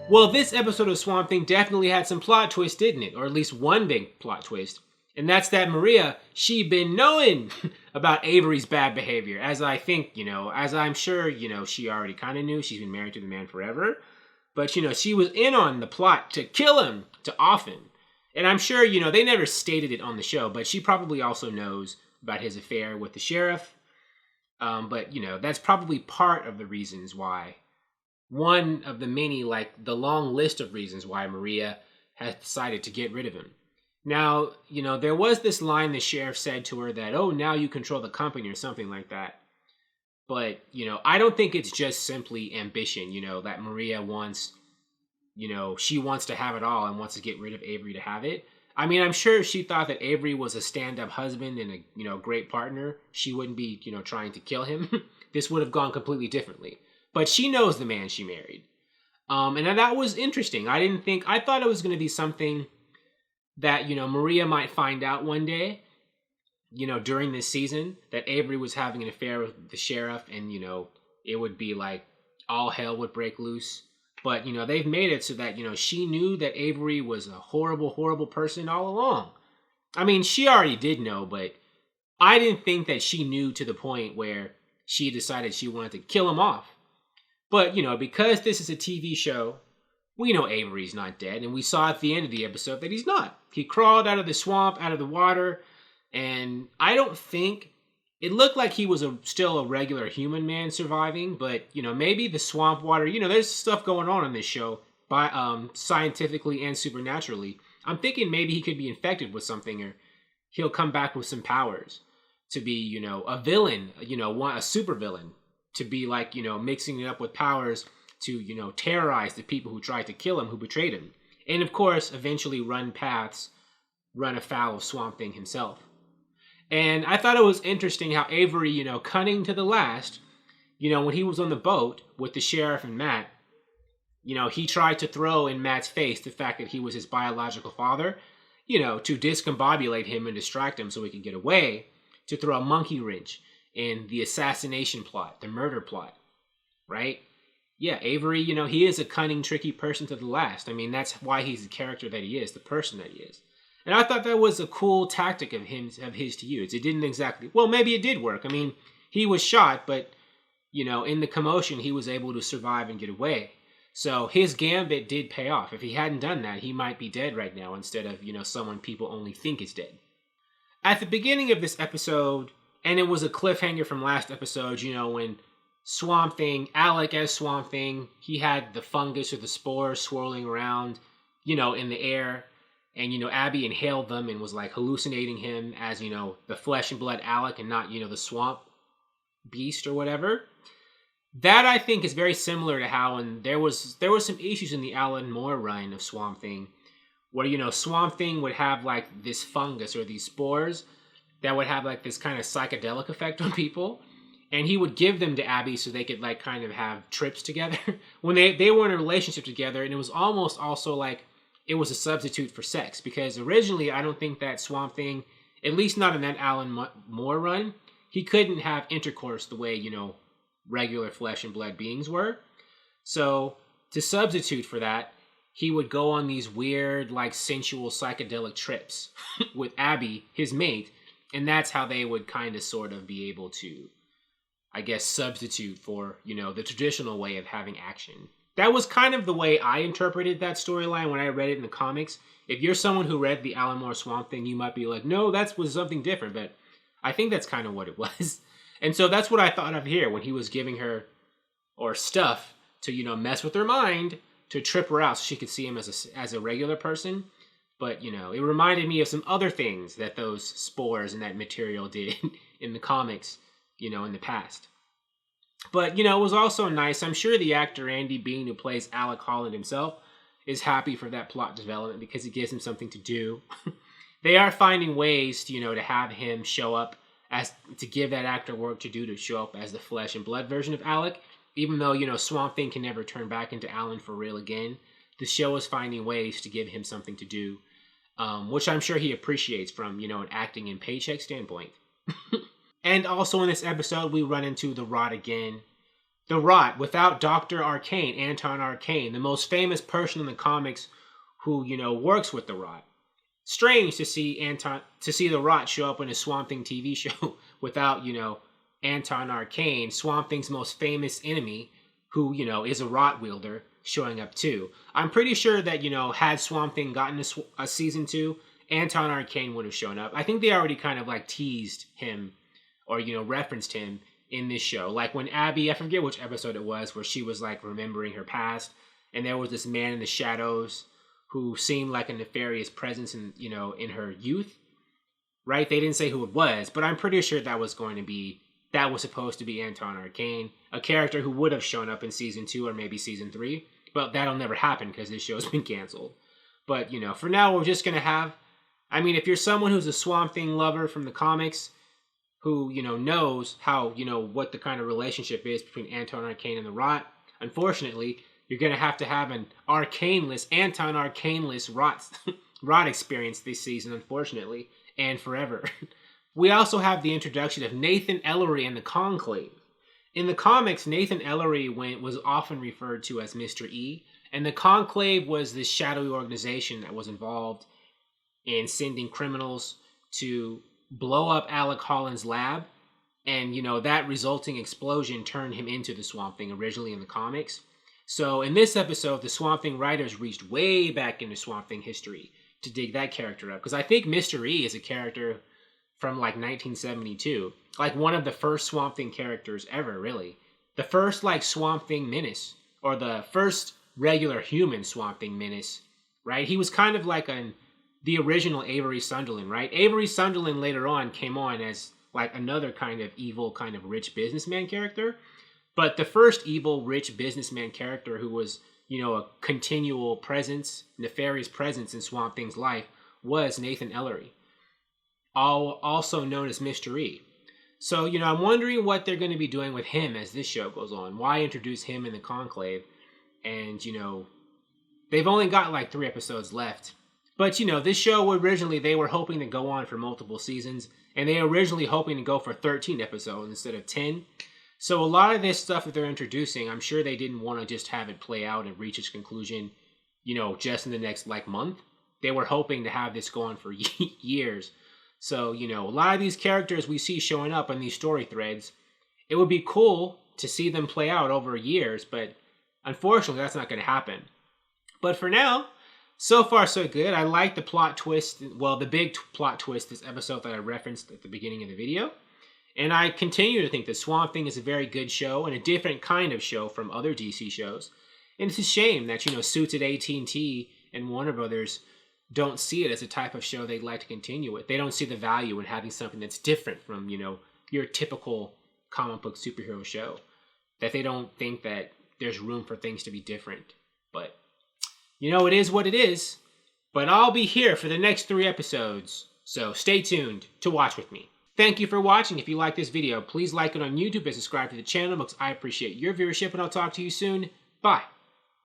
Well, this episode of Swamp Thing definitely had some plot twists, didn't it? Or at least one big plot twist. And that's that Maria, she been knowing about Avery's bad behavior. As I think, as I'm sure, she already kind of knew. She's been married to the man forever. But, she was in on the plot to kill him to often. And I'm sure, they never stated it on the show, but she probably also knows about his affair with the sheriff. But, that's probably part of the reasons why. One of the many, the long list of reasons why Maria has decided to get rid of him. Now, there was this line the sheriff said to her that, oh, now you control the company or something like that. But, I don't think it's just simply ambition, that Maria wants, she wants to have it all and wants to get rid of Avery to have it. I mean, I'm sure if she thought that Avery was a stand-up husband and a, great partner, she wouldn't be, trying to kill him. This would have gone completely differently. But she knows the man she married. And that was interesting. I thought it was going to be something that, Maria might find out one day, during this season, that Avery was having an affair with the sheriff and, it would be like all hell would break loose. But, they've made it so that, she knew that Avery was a horrible, horrible person all along. I mean, she already did know, but I didn't think that she knew to the point where she decided she wanted to kill him off. But, because this is a TV show, we know Avery's not dead. And we saw at the end of the episode that he's not. He crawled out of the swamp, out of the water. And I don't think... It looked like he was still a regular human man surviving. But, maybe the swamp water... there's stuff going on in this show. Scientifically and supernaturally. I'm thinking maybe he could be infected with something. Or he'll come back with some powers. To be, a villain. A super villain. To be like, mixing it up with powers to, terrorize the people who tried to kill him, who betrayed him. And of course, eventually run afoul of Swamp Thing himself. And I thought it was interesting how Avery, cunning to the last, when he was on the boat with the sheriff and Matt, he tried to throw in Matt's face the fact that he was his biological father, to discombobulate him and distract him so he could get away, to throw a monkey wrench in the assassination plot, the murder plot, right? Yeah, Avery, he is a cunning, tricky person to the last. I mean, that's why he's the character that he is, the person that he is. And I thought that was a cool tactic of his to use. It didn't exactly, well, maybe it did work. I mean, he was shot, but, in the commotion, he was able to survive and get away. So his gambit did pay off. If he hadn't done that, he might be dead right now instead of, someone people only think is dead. At the beginning of this episode, and it was a cliffhanger from last episode, when Swamp Thing, Alec as Swamp Thing, he had the fungus or the spores swirling around, in the air. And, Abby inhaled them and was like hallucinating him as, the flesh and blood Alec and not, the swamp beast or whatever. That I think is very similar to how there was some issues in the Alan Moore run of Swamp Thing where, Swamp Thing would have like this fungus or these spores that would have like this kind of psychedelic effect on people. And he would give them to Abby so they could like kind of have trips together when they were in a relationship together. And it was almost also like it was a substitute for sex, because originally I don't think that Swamp Thing, at least not in that Alan Moore run, he couldn't have intercourse the way, regular flesh and blood beings were. So to substitute for that, he would go on these weird, like sensual psychedelic trips with Abby, his mate. And that's how they would kind of sort of be able to, I guess, substitute for, the traditional way of having action. That was kind of the way I interpreted that storyline when I read it in the comics. If you're someone who read the Alan Moore Swamp Thing, you might be like, no, that was something different. But I think that's kind of what it was. And so that's what I thought of here when he was giving her or stuff to, mess with her mind, to trip her out so she could see him as a regular person. But, it reminded me of some other things that those spores and that material did in the comics, in the past. But, it was also nice. I'm sure the actor Andy Bean, who plays Alec Holland himself, is happy for that plot development because it gives him something to do. They are finding ways, to have him show up to give that actor work to do, to show up as the flesh and blood version of Alec. Even though, Swamp Thing can never turn back into Alan for real again, the show is finding ways to give him something to do, which I'm sure he appreciates from, an acting and paycheck standpoint. And also in this episode, we run into the Rod again. the Rot, without Dr. Arcane, Anton Arcane, the most famous person in the comics who, works with the Rot. Strange to see the Rot show up in a Swamp Thing TV show without, Anton Arcane, Swamp Thing's most famous enemy, who, is a Rot wielder, showing up too. I'm pretty sure that, had Swamp Thing gotten a season 2, Anton Arcane would have shown up. I think they already kind of like teased him or, referenced him in this show. Like when Abby, I forget which episode it was, where she was like remembering her past, and there was this man in the shadows who seemed like a nefarious presence in, in her youth, right? They didn't say who it was, but I'm pretty sure that was supposed to be Anton Arcane, a character who would have shown up in season 2 or maybe season 3, but that'll never happen because this show's been canceled. But, for now, we're just going to have, if you're someone who's a Swamp Thing lover from the comics, who, knows how, what the kind of relationship is between Anton Arcane and the Rot, unfortunately, you're going to have an Anton Arcaneless Rot experience this season, unfortunately, and forever. We also have the introduction of Nathan Ellery and the Conclave. In the comics, Nathan Ellery was often referred to as Mr. E, and the Conclave was this shadowy organization that was involved in sending criminals to blow up Alec Holland's lab, and, that resulting explosion turned him into the Swamp Thing originally in the comics. So in this episode, the Swamp Thing writers reached way back into Swamp Thing history to dig that character up, because I think Mr. E is a character from like 1972, like one of the first Swamp Thing characters ever, really. The first like Swamp Thing menace, or the first regular human Swamp Thing menace, right? He was kind of like the original Avery Sunderland, right? Avery Sunderland later on came on as like another kind of evil, kind of rich businessman character. But the first evil, rich businessman character who was, a continual presence, nefarious presence in Swamp Thing's life was Nathan Ellery, also known as Mr. E. So, I'm wondering what they're going to be doing with him as this show goes on. Why introduce him in the Conclave? And, they've only got like 3 episodes left. But, this show originally, they were hoping to go on for multiple seasons. And they were originally hoping to go for 13 episodes instead of 10. So a lot of this stuff that they're introducing, I'm sure they didn't want to just have it play out and reach its conclusion, just in the next like month. They were hoping to have this go on for years. So, a lot of these characters we see showing up in these story threads, it would be cool to see them play out over years, but unfortunately that's not going to happen. But for now, so far so good. I like the plot twist, the big plot twist this episode that I referenced at the beginning of the video. And I continue to think that Swamp Thing is a very good show and a different kind of show from other DC shows. And it's a shame that, Suits at AT&T and Warner Brothers don't see it as a type of show they'd like to continue with. They don't see the value in having something that's different from, your typical comic book superhero show. That they don't think that there's room for things to be different. But, it is what it is. But I'll be here for the next 3 episodes. So stay tuned to watch with me. Thank you for watching. If you like this video, please like it on YouTube and subscribe to the channel because I appreciate your viewership, and I'll talk to you soon. Bye.